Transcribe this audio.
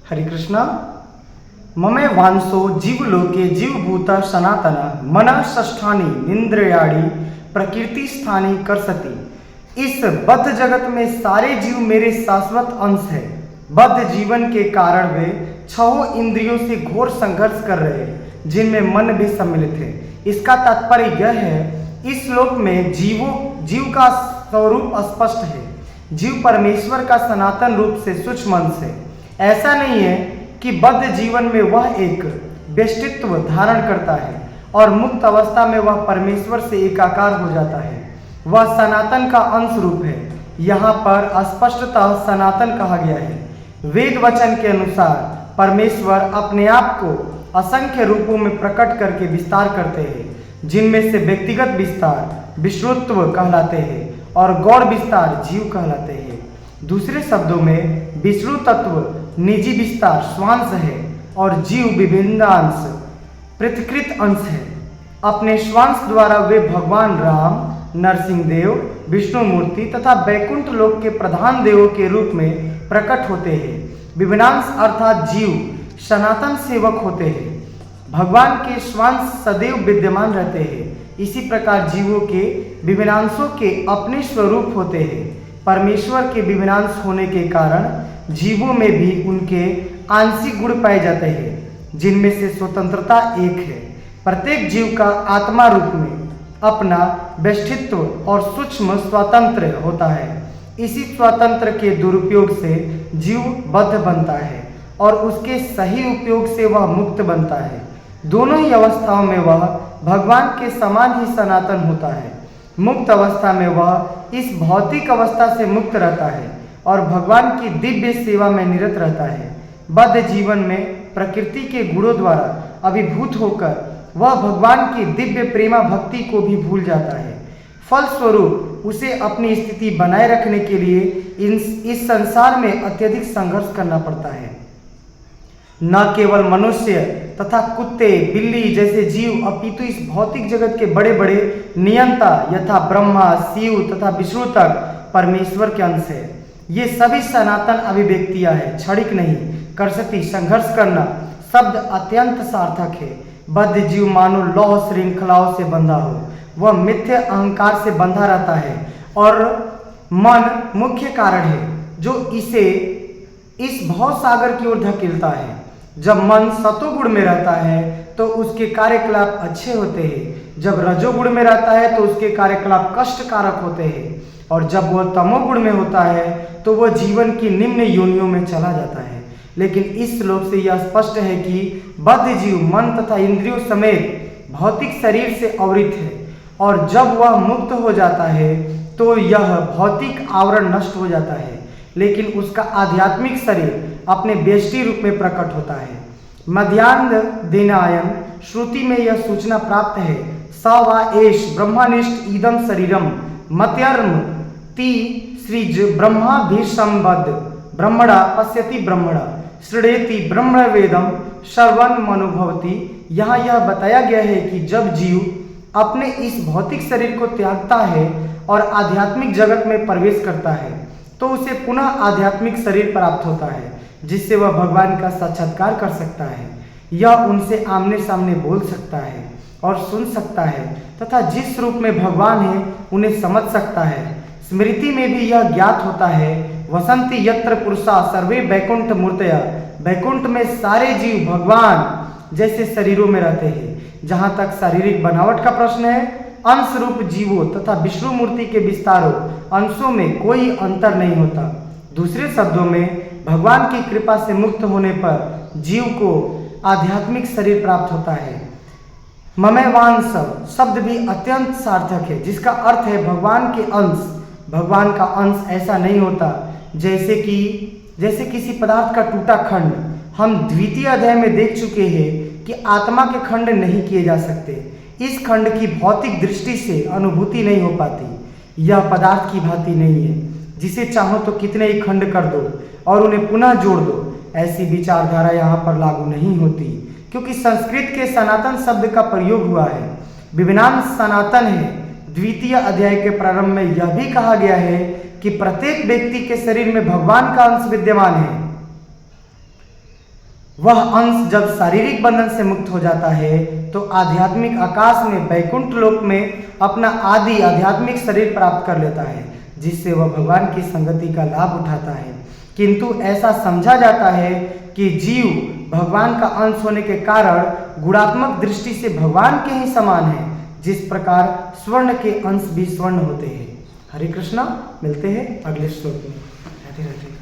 हरे कृष्णा। ममे वांसो जीवलोके जीवभूता सनातन मन षष्ठानि निंद्रियाणि प्रकृति स्थानी करसति। इस बद्ध जगत में सारे जीव मेरे शाश्वत अंश है। बद्ध जीवन के कारण वे छहों इंद्रियों से घोर संघर्ष कर रहे हैं, जिनमें मन भी सम्मिलित है। इसका तात्पर्य यह है, इस श्लोक में जीव का स्वरूप स्पष्ट है। जीव परमेश्वर का सनातन रूप से सूक्ष्म अंश है। ऐसा नहीं है कि बद्ध जीवन में वह एक व्यष्टित्व धारण करता है और मुक्त अवस्था में वह परमेश्वर से एकाकार हो जाता है। वह सनातन का अंश रूप है। यहाँ पर स्पष्टतः सनातन कहा गया है। वेद वचन के अनुसार परमेश्वर अपने आप को असंख्य रूपों में प्रकट करके विस्तार करते हैं, जिनमें से व्यक्तिगत विस्तार विश्रुत्व कहलाते हैं और गौड़ विस्तार जीव कहलाते हैं। दूसरे शब्दों में विष्णु तत्व निजी विस्तार स्वांश है और जीव विभिन्नांश पृथकृत अंश है। अपने स्वांश द्वारा वे भगवान राम, नरसिंहदेव, विष्णु मूर्ति तथा वैकुंठ लोक के प्रधान देवों के रूप में प्रकट होते हैं। विभिन्नांश अर्थात जीव सनातन सेवक होते हैं। भगवान के स्वांश सदैव विद्यमान रहते हैं। इसी प्रकार जीवों के विभिन्नांशों के अपने स्वरूप होते हैं। परमेश्वर के विभिन्नांश होने के कारण जीवों में भी उनके आंशिक गुण पाए जाते हैं, जिनमें से स्वतंत्रता एक है। प्रत्येक जीव का आत्मा रूप में अपना व्यष्टित्व और सूक्ष्म स्वातंत्र होता है। इसी स्वातंत्र के दुरुपयोग से जीव बद्ध बनता है और उसके सही उपयोग से वह मुक्त बनता है। दोनों ही अवस्थाओं में वह भगवान के समान ही सनातन होता है। मुक्त अवस्था में वह इस भौतिक अवस्था से मुक्त रहता है और भगवान की दिव्य सेवा में निरत रहता है। बद्ध जीवन में प्रकृति के गुणों द्वारा अभिभूत होकर वह भगवान की दिव्य प्रेमा भक्ति को भी भूल जाता है। फलस्वरूप उसे अपनी स्थिति बनाए रखने के लिए इस संसार में अत्यधिक संघर्ष करना पड़ता है। न केवल मनुष्य तथा कुत्ते बिल्ली जैसे जीव, अपितु इस भौतिक जगत के बड़े बड़े नियंता यथा ब्रह्मा, शिव तथा विष्णु तक परमेश्वर के अंश है। ये सभी सनातन अभिव्यक्तियां हैं, क्षणिक नहीं। करसती संघर्ष करना शब्द अत्यंत सार्थक है। बद्ध जीव मानो लौह श्रृंखलाओं से बंधा हो। वह मिथ्या अहंकार से बंधा रहता है और मन मुख्य कारण है जो इसे इस भव सागर की ओर धकेलता है। जब मन सतोगुण में रहता है तो उसके कार्यकलाप अच्छे होते हैं। जब रजोगुण में रहता है तो उसके कार्यकलाप कष्टकारक होते हैं और जब वह तमोगुण में होता है तो वह जीवन की निम्न योनियों में चला जाता है। लेकिन इस श्लोक से यह स्पष्ट है कि बद्ध जीव मन तथा इंद्रियों समेत भौतिक शरीर से आवृत है और जब वह मुक्त हो जाता है तो यह भौतिक आवरण नष्ट हो जाता है, लेकिन उसका आध्यात्मिक शरीर अपने व्यष्टि रूप में प्रकट होता है। मध्यान्ह दिनायन श्रुति में यह सूचना प्राप्त है, स वा एष ब्रह्मनिष्ठ इदम शरीरम मत्यर्म ति सृज ब्रह्माभिसंबद्ध ब्रह्मणा पश्यति ब्रह्मणा श्रृणेति ब्रह्म वेदम श्रवण मनुभवति। यहाँ यह बताया गया है कि जब जीव अपने इस भौतिक शरीर को त्यागता है और आध्यात्मिक जगत में प्रवेश करता है तो उसे पुनः आध्यात्मिक शरीर प्राप्त होता है, जिससे वह भगवान का साक्षात्कार कर सकता है। यह उनसे आमने सामने बोल सकता है और सुन सकता है तथा जिस रूप में भगवान है उन्हें समझ सकता है। स्मृति में भी यह ज्ञात होता है, वसंती यत्र पुरुषा सर्वे वैकुंठ मूर्तया। वैकुंठ में सारे जीव भगवान जैसे शरीरों में रहते हैं। जहाँ तक शारीरिक बनावट का प्रश्न है, अंश रूप जीवों तथा विष्णु मूर्ति के विस्तारों अंशों में कोई अंतर नहीं होता। दूसरे शब्दों में भगवान की कृपा से मुक्त होने पर जीव को आध्यात्मिक शरीर प्राप्त होता है। ममेवांश शब्द भी अत्यंत सार्थक है, जिसका अर्थ है भगवान के अंश। भगवान का अंश ऐसा नहीं होता जैसे किसी पदार्थ का टूटा खंड। हम द्वितीय अध्याय में देख चुके हैं कि आत्मा के खंड नहीं किए जा सकते। इस खंड की भौतिक दृष्टि से अनुभूति नहीं हो पाती। यह पदार्थ की भांति नहीं है जिसे चाहो तो कितने ही खंड कर दो और उन्हें पुनः जोड़ दो। ऐसी विचारधारा यहाँ पर लागू नहीं होती, क्योंकि संस्कृत के सनातन शब्द का प्रयोग हुआ है। विभिन्नांश सनातन है। द्वितीय अध्याय के प्रारंभ में यह भी कहा गया है कि प्रत्येक व्यक्ति के शरीर में भगवान का अंश विद्यमान है। वह अंश जब शारीरिक बंधन से मुक्त हो जाता है तो आध्यात्मिक आकाश में वैकुंठ लोक में अपना आदि आध्यात्मिक शरीर प्राप्त कर लेता है, जिससे वह भगवान की संगति का लाभ उठाता है। किंतु ऐसा समझा जाता है कि जीव भगवान का अंश होने के कारण गुणात्मक दृष्टि से भगवान के ही समान है, जिस प्रकार स्वर्ण के अंश भी स्वर्ण होते हैं। हरे कृष्णा। मिलते हैं अगले श्लोक में। राधे राधे।